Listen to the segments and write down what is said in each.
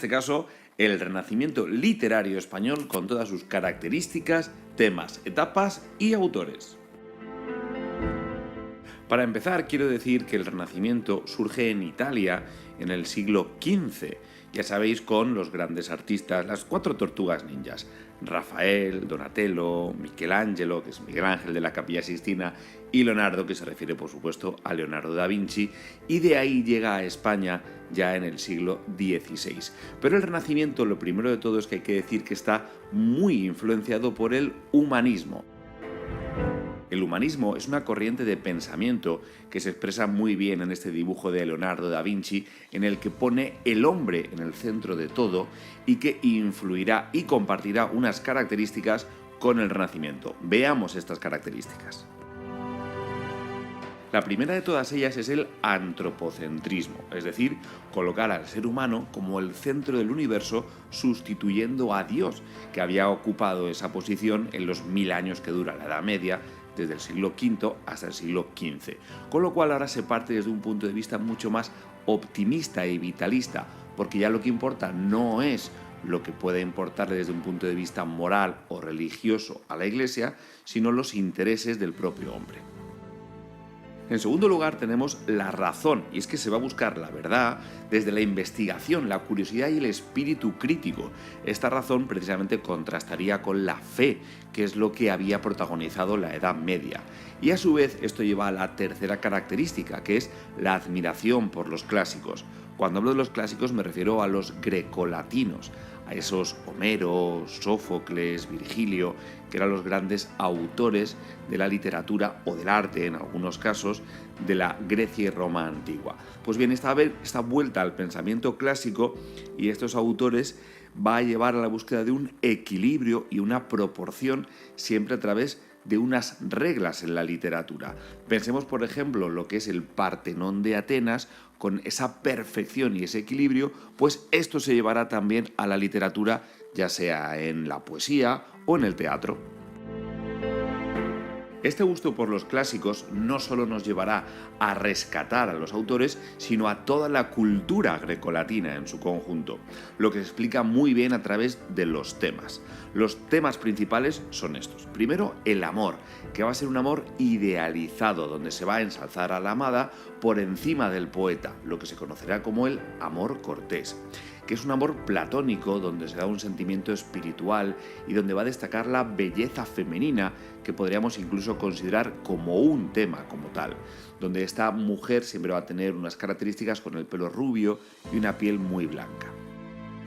este caso, el Renacimiento literario español con todas sus características, temas, etapas y autores. Para empezar, quiero decir que el Renacimiento surge en Italia en el siglo XV, ya sabéis, con los grandes artistas, las cuatro tortugas ninjas, Rafael, Donatello, Michelangelo, que es Miguel Ángel de la Capilla Sixtina, y Leonardo, que se refiere por supuesto a Leonardo da Vinci, y de ahí llega a España ya en el siglo XVI. Pero el Renacimiento, lo primero de todo es que hay que decir que está muy influenciado por el humanismo. El humanismo es una corriente de pensamiento que se expresa muy bien en este dibujo de Leonardo da Vinci, en el que pone el hombre en el centro de todo y que influirá y compartirá unas características con el Renacimiento. Veamos estas características. La primera de todas ellas es el antropocentrismo, es decir, colocar al ser humano como el centro del universo, sustituyendo a Dios, que había ocupado esa posición en los 1000 años que dura la Edad Media, desde el siglo V hasta el siglo XV. Con lo cual ahora se parte desde un punto de vista mucho más optimista y vitalista, porque ya lo que importa no es lo que puede importarle desde un punto de vista moral o religioso a la Iglesia, sino los intereses del propio hombre. En segundo lugar tenemos la razón, y es que se va a buscar la verdad desde la investigación, la curiosidad y el espíritu crítico. Esta razón precisamente contrastaría con la fe, que es lo que había protagonizado la Edad Media. Y a su vez esto lleva a la tercera característica, que es la admiración por los clásicos. Cuando hablo de los clásicos me refiero a los grecolatinos, a esos Homero, Sófocles, Virgilio, que eran los grandes autores de la literatura o del arte, en algunos casos, de la Grecia y Roma antigua. Pues bien, esta vuelta al pensamiento clásico y estos autores va a llevar a la búsqueda de un equilibrio y una proporción siempre a través de unas reglas en la literatura. Pensemos, por ejemplo, lo que es el Partenón de Atenas, con esa perfección y ese equilibrio, pues esto se llevará también a la literatura, ya sea en la poesía o en el teatro. Este gusto por los clásicos no solo nos llevará a rescatar a los autores, sino a toda la cultura grecolatina en su conjunto, lo que se explica muy bien a través de los temas. Los temas principales son estos. Primero, el amor, que va a ser un amor idealizado, donde se va a ensalzar a la amada por encima del poeta, lo que se conocerá como el amor cortés, que es un amor platónico donde se da un sentimiento espiritual y donde va a destacar la belleza femenina, que podríamos incluso considerar como un tema como tal, donde esta mujer siempre va a tener unas características con el pelo rubio y una piel muy blanca.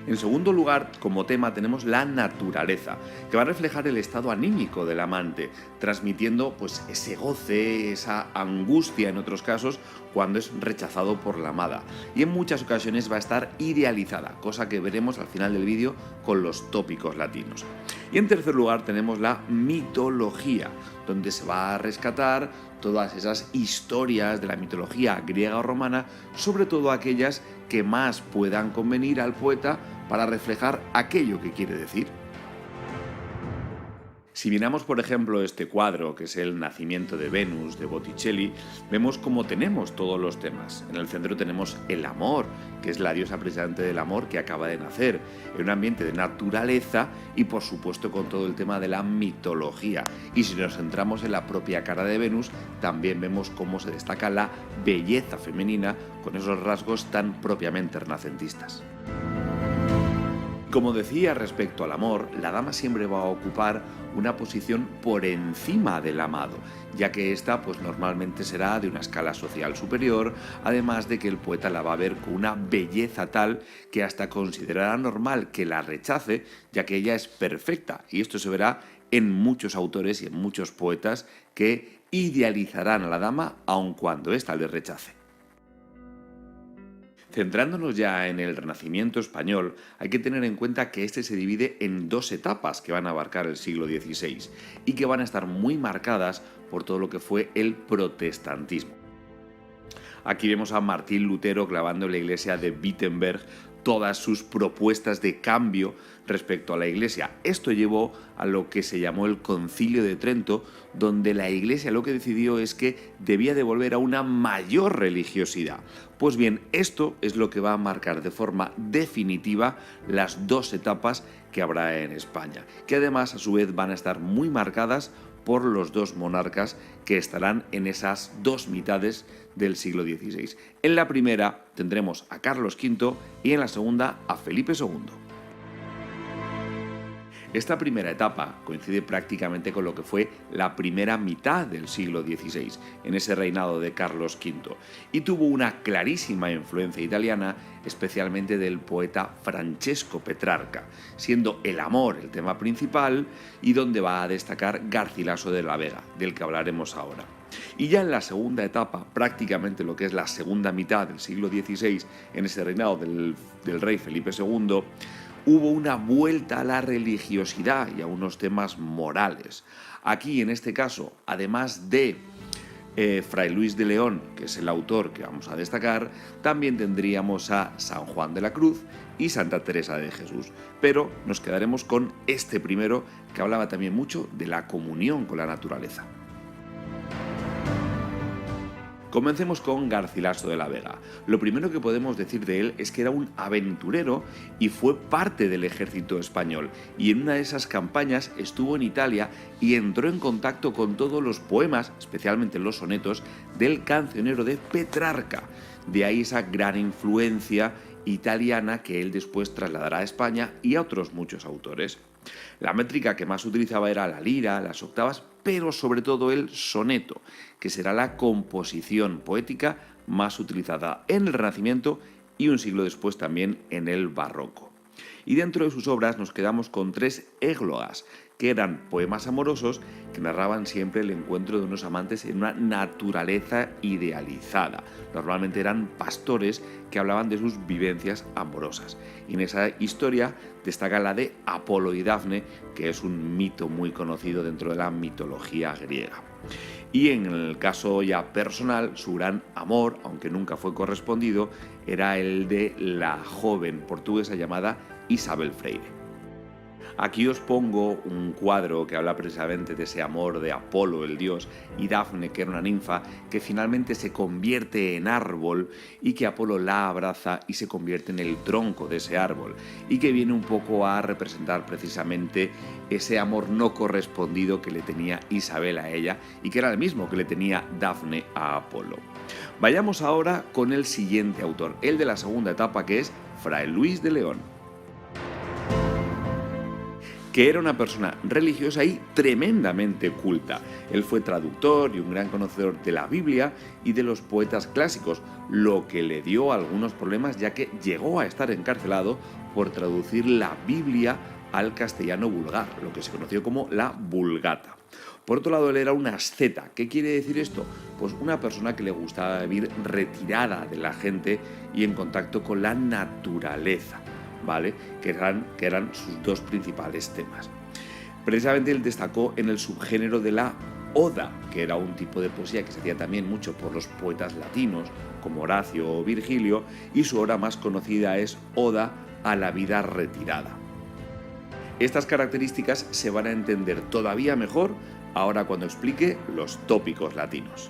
En segundo lugar, como tema tenemos la naturaleza, que va a reflejar el estado anímico del amante, transmitiendo pues ese goce, esa angustia en otros casos cuando es rechazado por la amada. Y en muchas ocasiones va a estar idealizada, cosa que veremos al final del vídeo con los tópicos latinos. Y en tercer lugar tenemos la mitología, donde se va a rescatar todas esas historias de la mitología griega o romana, sobre todo aquellas que más puedan convenir al poeta para reflejar aquello que quiere decir. Si miramos, por ejemplo, este cuadro, que es el Nacimiento de Venus, de Botticelli, vemos cómo tenemos todos los temas. En el centro tenemos el amor, que es la diosa precisamente del amor que acaba de nacer, en un ambiente de naturaleza y, por supuesto, con todo el tema de la mitología. Y si nos centramos en la propia cara de Venus, también vemos cómo se destaca la belleza femenina con esos rasgos tan propiamente renacentistas. Como decía respecto al amor, la dama siempre va a ocupar una posición por encima del amado, ya que ésta pues normalmente será de una escala social superior, además de que el poeta la va a ver con una belleza tal que hasta considerará normal que la rechace, ya que ella es perfecta, y esto se verá en muchos autores y en muchos poetas que idealizarán a la dama aun cuando ésta les rechace. Centrándonos ya en el Renacimiento español, hay que tener en cuenta que este se divide en dos etapas que van a abarcar el siglo XVI y que van a estar muy marcadas por todo lo que fue el protestantismo. Aquí vemos a Martín Lutero clavando en la iglesia de Wittenberg todas sus propuestas de cambio respecto a la Iglesia. Esto llevó a lo que se llamó el Concilio de Trento, donde la Iglesia lo que decidió es que debía de volver a una mayor religiosidad. Pues bien, esto es lo que va a marcar de forma definitiva las dos etapas que habrá en España, que además a su vez van a estar muy marcadas por los dos monarcas que estarán en esas dos mitades del siglo XVI. En la primera tendremos a Carlos V y en la segunda a Felipe II. Esta primera etapa coincide prácticamente con lo que fue la primera mitad del siglo XVI, en ese reinado de Carlos V, y tuvo una clarísima influencia italiana, especialmente del poeta Francesco Petrarca, siendo el amor el tema principal y donde va a destacar Garcilaso de la Vega, del que hablaremos ahora. Y ya en la segunda etapa, prácticamente lo que es la segunda mitad del siglo XVI, en ese reinado del rey Felipe II, hubo una vuelta a la religiosidad y a unos temas morales. Aquí, en este caso, además de Fray Luis de León, que es el autor que vamos a destacar, también tendríamos a San Juan de la Cruz y Santa Teresa de Jesús. Pero nos quedaremos con este primero, que hablaba también mucho de la comunión con la naturaleza. Comencemos con Garcilaso de la Vega. Lo primero que podemos decir de él es que era un aventurero y fue parte del ejército español, y en una de esas campañas estuvo en Italia y entró en contacto con todos los poemas, especialmente los sonetos, del cancionero de Petrarca. De ahí esa gran influencia italiana que él después trasladará a España y a otros muchos autores. La métrica que más utilizaba era la lira, las octavas, pero sobre todo el soneto, que será la composición poética más utilizada en el Renacimiento y un siglo después también en el Barroco. Y dentro de sus obras nos quedamos con 3 églogas, que eran poemas amorosos que narraban siempre el encuentro de unos amantes en una naturaleza idealizada. Normalmente eran pastores que hablaban de sus vivencias amorosas. Y en esa historia destaca la de Apolo y Dafne, que es un mito muy conocido dentro de la mitología griega. Y en el caso ya personal, su gran amor, aunque nunca fue correspondido, era el de la joven portuguesa llamada Isabel Freire. Aquí os pongo un cuadro que habla precisamente de ese amor de Apolo, el dios, y Dafne, que era una ninfa, que finalmente se convierte en árbol y que Apolo la abraza y se convierte en el tronco de ese árbol, y que viene un poco a representar precisamente ese amor no correspondido que le tenía Isabel a ella y que era el mismo que le tenía Dafne a Apolo. Vayamos ahora con el siguiente autor, el de la segunda etapa, que es Fray Luis de León, que era una persona religiosa y tremendamente culta. Él fue traductor y un gran conocedor de la Biblia y de los poetas clásicos, lo que le dio algunos problemas, ya que llegó a estar encarcelado por traducir la Biblia al castellano vulgar, lo que se conoció como la Vulgata. Por otro lado, él era un asceta. ¿Qué quiere decir esto? Pues una persona que le gustaba vivir retirada de la gente y en contacto con la naturaleza, ¿vale? Que eran sus dos principales temas. Precisamente él destacó en el subgénero de la oda, que era un tipo de poesía que se hacía también mucho por los poetas latinos, como Horacio o Virgilio, y su obra más conocida es Oda a la vida retirada. Estas características se van a entender todavía mejor ahora cuando explique los tópicos latinos.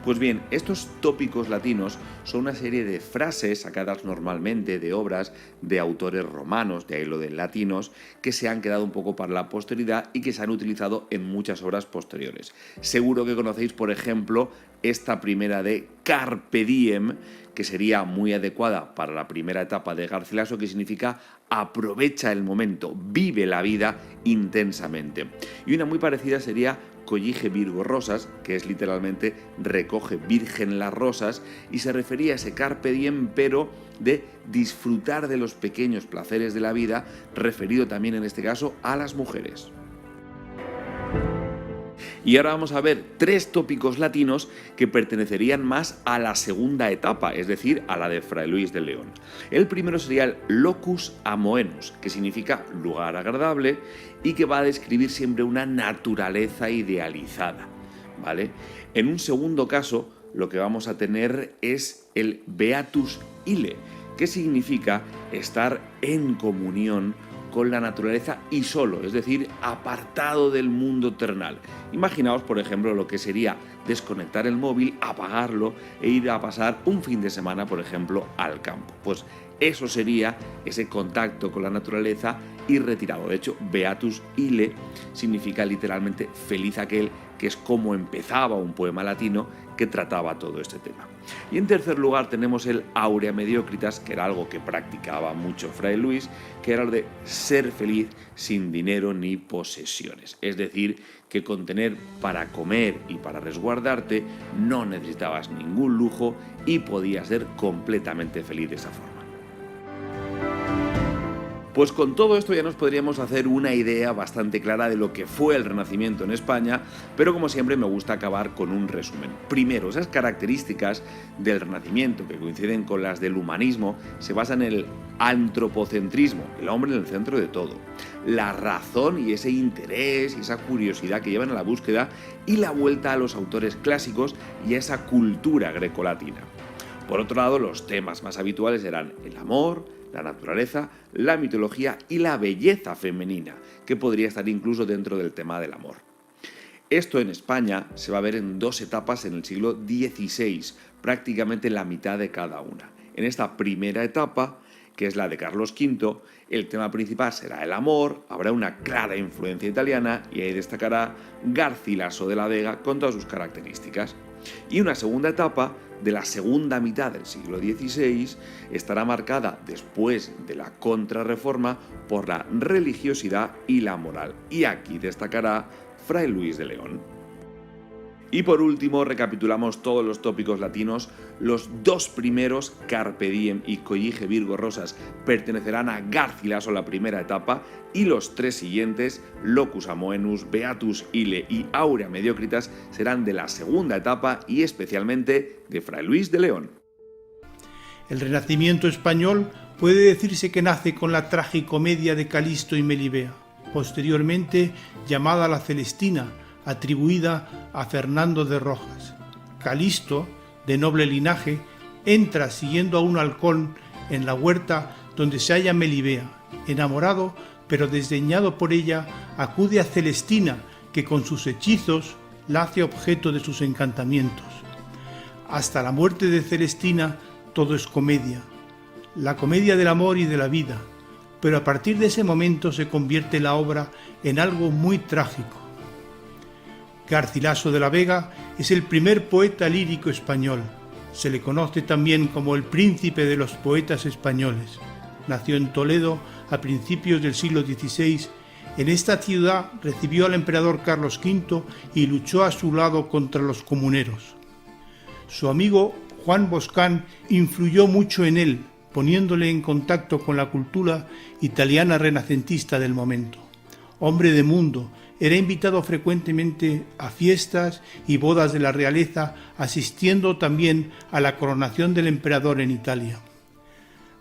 Pues bien, estos tópicos latinos son una serie de frases sacadas normalmente de obras de autores romanos, de ahí lo de latinos, que se han quedado un poco para la posteridad y que se han utilizado en muchas obras posteriores. Seguro que conocéis, por ejemplo, esta primera de Carpe Diem, que sería muy adecuada para la primera etapa de Garcilaso, que significa aprovecha el momento, vive la vida intensamente. Y una muy parecida sería Collige Virgo Rosas, que es literalmente recoge virgen las rosas, y se refería a ese carpe diem, pero de disfrutar de los pequeños placeres de la vida, referido también en este caso a las mujeres. Y ahora vamos a ver 3 tópicos latinos que pertenecerían más a la segunda etapa, es decir, a la de Fray Luis de León. El primero sería el locus amoenus, que significa lugar agradable y que va a describir siempre una naturaleza idealizada, ¿vale? En un segundo caso lo que vamos a tener es el Beatus Ille, que significa estar en comunión con la naturaleza y solo, es decir, apartado del mundo terrenal. Imaginaos, por ejemplo, lo que sería desconectar el móvil, apagarlo e ir a pasar un fin de semana, por ejemplo, al campo. Pues eso sería ese contacto con la naturaleza y retirado. De hecho, Beatus Ille significa literalmente feliz aquel, que es como empezaba un poema latino que trataba todo este tema. Y en tercer lugar tenemos el Aurea Mediocritas, que era algo que practicaba mucho Fray Luis, que era lo de ser feliz sin dinero ni posesiones. Es decir, que con tener para comer y para resguardarte no necesitabas ningún lujo y podías ser completamente feliz de esa forma. Pues con todo esto ya nos podríamos hacer una idea bastante clara de lo que fue el Renacimiento en España, pero como siempre me gusta acabar con un resumen. Primero, esas características del Renacimiento que coinciden con las del humanismo se basan en el antropocentrismo, el hombre en el centro de todo, la razón y ese interés y esa curiosidad que llevan a la búsqueda y la vuelta a los autores clásicos y a esa cultura grecolatina. Por otro lado, los temas más habituales eran el amor, la naturaleza, la mitología y la belleza femenina, que podría estar incluso dentro del tema del amor. Esto en España se va a ver en dos etapas en el siglo XVI, prácticamente la mitad de cada una. En esta primera etapa, que es la de Carlos V, el tema principal será el amor, habrá una clara influencia italiana y ahí destacará Garcilaso de la Vega con todas sus características. Y una segunda etapa, de la segunda mitad del siglo XVI, estará marcada después de la Contrarreforma por la religiosidad y la moral. Y aquí destacará Fray Luis de León. Y por último, recapitulamos todos los tópicos latinos. Los dos primeros, Carpe Diem y Collige Virgo Rosas, pertenecerán a Garcilaso, la primera etapa, y los tres siguientes, Locus Amoenus, Beatus Ille y Aurea Mediocritas, serán de la segunda etapa y especialmente de Fray Luis de León. El Renacimiento español puede decirse que nace con la tragicomedia de Calisto y Melibea, posteriormente llamada la Celestina, atribuida a Fernando de Rojas. Calisto, de noble linaje, entra siguiendo a un halcón en la huerta donde se halla Melibea. Enamorado, pero desdeñado por ella, acude a Celestina, que con sus hechizos la hace objeto de sus encantamientos. Hasta la muerte de Celestina todo es comedia, la comedia del amor y de la vida, pero a partir de ese momento se convierte la obra en algo muy trágico. Garcilaso de la Vega es el primer poeta lírico español. Se le conoce también como el príncipe de los poetas españoles. Nació en Toledo a principios del siglo XVI. En esta ciudad recibió al emperador Carlos V y luchó a su lado contra los comuneros. Su amigo Juan Boscán influyó mucho en él, poniéndole en contacto con la cultura italiana renacentista del momento. Hombre de mundo, era invitado frecuentemente a fiestas y bodas de la realeza, asistiendo también a la coronación del emperador en Italia.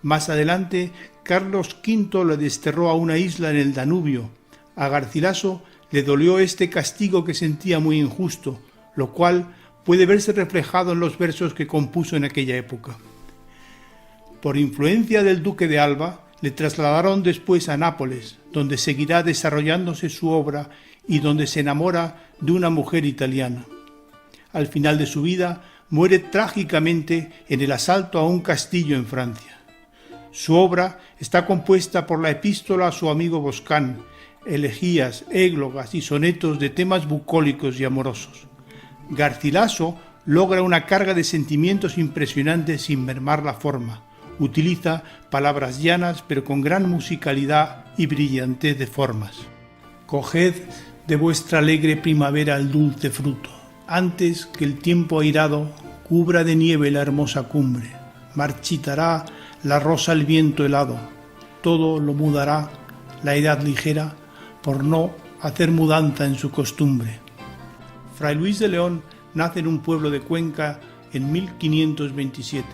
Más adelante, Carlos V lo desterró a una isla en el Danubio. A Garcilaso le dolió este castigo que sentía muy injusto, lo cual puede verse reflejado en los versos que compuso en aquella época. Por influencia del duque de Alba, le trasladaron después a Nápoles, donde seguirá desarrollándose su obra y donde se enamora de una mujer italiana. Al final de su vida, muere trágicamente en el asalto a un castillo en Francia. Su obra está compuesta por la epístola a su amigo Boscán, elegías, églogas y sonetos de temas bucólicos y amorosos. Garcilaso logra una carga de sentimientos impresionantes sin mermar la forma. Utiliza palabras llanas pero con gran musicalidad y brillantez de formas. Coged de vuestra alegre primavera el dulce fruto, antes que el tiempo airado cubra de nieve la hermosa cumbre. Marchitará la rosa el viento helado, todo lo mudará la edad ligera por no hacer mudanza en su costumbre. Fray Luis de León nace en un pueblo de Cuenca en 1527.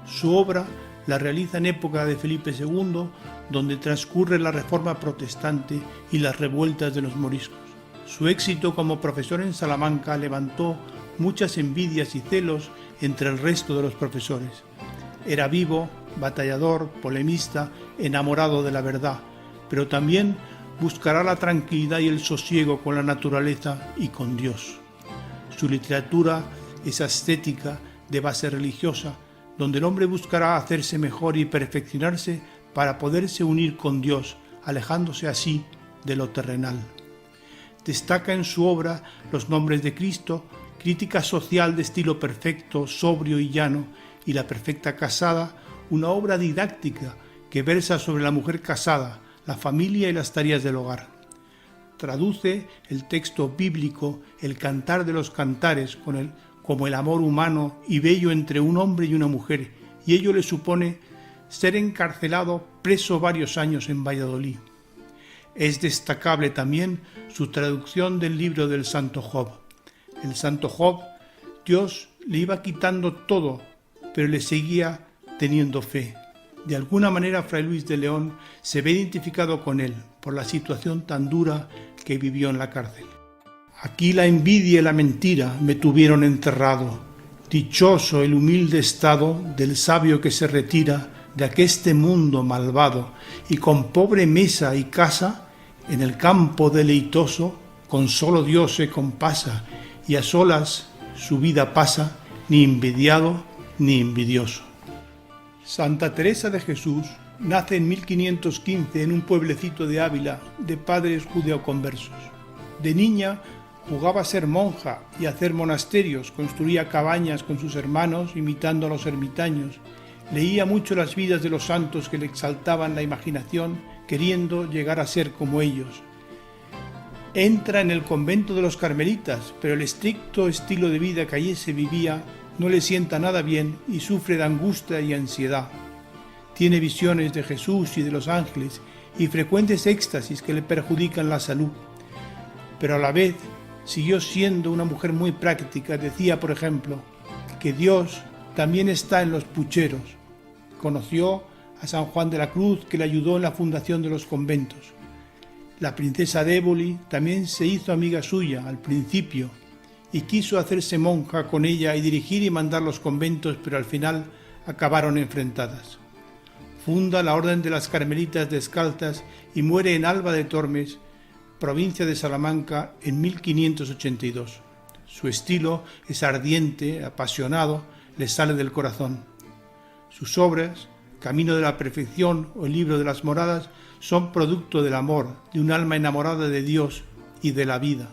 Su obra la realiza en época de Felipe II, donde transcurre la Reforma protestante y las revueltas de los moriscos. Su éxito como profesor en Salamanca levantó muchas envidias y celos entre el resto de los profesores. Era vivo, batallador, polemista, enamorado de la verdad, pero también buscará la tranquilidad y el sosiego con la naturaleza y con Dios. Su literatura es ascética, de base religiosa, donde el hombre buscará hacerse mejor y perfeccionarse para poderse unir con Dios, alejándose así de lo terrenal. Destaca en su obra Los nombres de Cristo, crítica social de estilo perfecto, sobrio y llano, y La perfecta casada, una obra didáctica que versa sobre la mujer casada, la familia y las tareas del hogar. Traduce el texto bíblico, el Cantar de los Cantares, como el amor humano y bello entre un hombre y una mujer, y ello le supone ser encarcelado, preso varios años en Valladolid. Es destacable también su traducción del libro del Santo Job. El Santo Job, Dios le iba quitando todo, pero le seguía teniendo fe. De alguna manera, Fray Luis de León se ve identificado con él por la situación tan dura que vivió en la cárcel. Aquí la envidia y la mentira me tuvieron encerrado. Dichoso el humilde estado del sabio que se retira de aqueste mundo malvado y con pobre mesa y casa en el campo deleitoso con solo Dios se compasa y a solas su vida pasa ni envidiado ni envidioso. Santa Teresa de Jesús nace en 1515 en un pueblecito de Ávila de padres judeoconversos. De niña jugaba a ser monja y a hacer monasterios, construía cabañas con sus hermanos imitando a los ermitaños, leía mucho las vidas de los santos que le exaltaban la imaginación, queriendo llegar a ser como ellos. Entra en el convento de los carmelitas, pero el estricto estilo de vida que allí se vivía no le sienta nada bien y sufre de angustia y ansiedad. Tiene visiones de Jesús y de los ángeles y frecuentes éxtasis que le perjudican la salud. Pero a la vez siguió siendo una mujer muy práctica. Decía, por ejemplo, que Dios también está en los pucheros. Conoció a San Juan de la Cruz, que le ayudó en la fundación de los conventos. La princesa de Éboli también se hizo amiga suya al principio y quiso hacerse monja con ella y dirigir y mandar los conventos, pero al final acabaron enfrentadas. Funda la Orden de las Carmelitas Descalzas y muere en Alba de Tormes, provincia de Salamanca, en 1582. Su estilo es ardiente, apasionado, le sale del corazón. Sus obras, Camino de la Perfección o el Libro de las Moradas, son producto del amor de un alma enamorada de Dios y de la vida.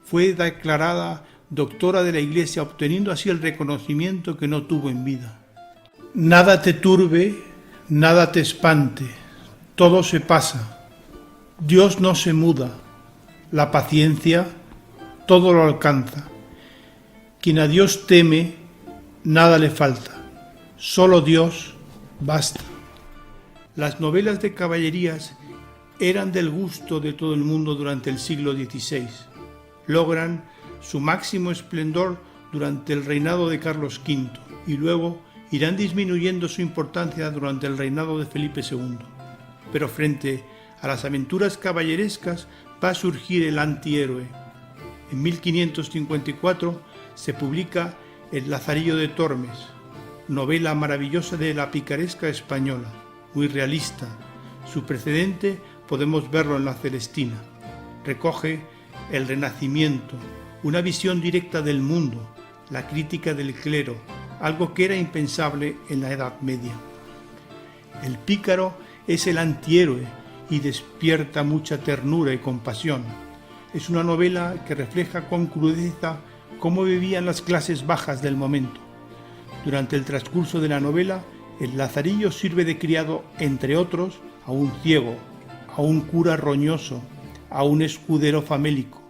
Fue declarada doctora de la Iglesia, obteniendo así el reconocimiento que no tuvo en vida. Nada te turbe, nada te espante, todo se pasa. Dios no se muda, la paciencia todo lo alcanza. Quien a Dios teme, nada le falta, solo Dios basta. Las novelas de caballerías eran del gusto de todo el mundo durante el siglo XVI. Logran su máximo esplendor durante el reinado de Carlos V y luego irán disminuyendo su importancia durante el reinado de Felipe II. Pero frente a las aventuras caballerescas va a surgir el antihéroe. En 1554 se publica El Lazarillo de Tormes, novela maravillosa de la picaresca española, muy realista. Su precedente podemos verlo en La Celestina. Recoge el Renacimiento, una visión directa del mundo, la crítica del clero, algo que era impensable en la Edad Media. El pícaro es el antihéroe y despierta mucha ternura y compasión. Es una novela que refleja con crudeza cómo vivían las clases bajas del momento. Durante el transcurso de la novela, el Lazarillo sirve de criado, entre otros, a un ciego, a un cura roñoso, a un escudero famélico.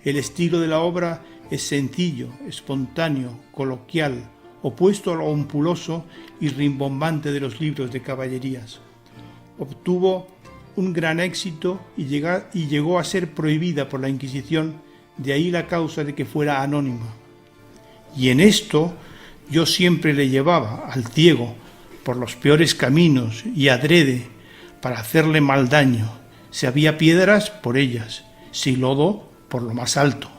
El estilo de la obra es sencillo, espontáneo, coloquial, opuesto a lo ampuloso y rimbombante de los libros de caballerías. Obtuvo un gran éxito y llegó a ser prohibida por la Inquisición, de ahí la causa de que fuera anónima. Y en esto yo siempre le llevaba al ciego por los peores caminos y adrede para hacerle mal daño. Si había piedras, por ellas, si lodo, por lo más alto.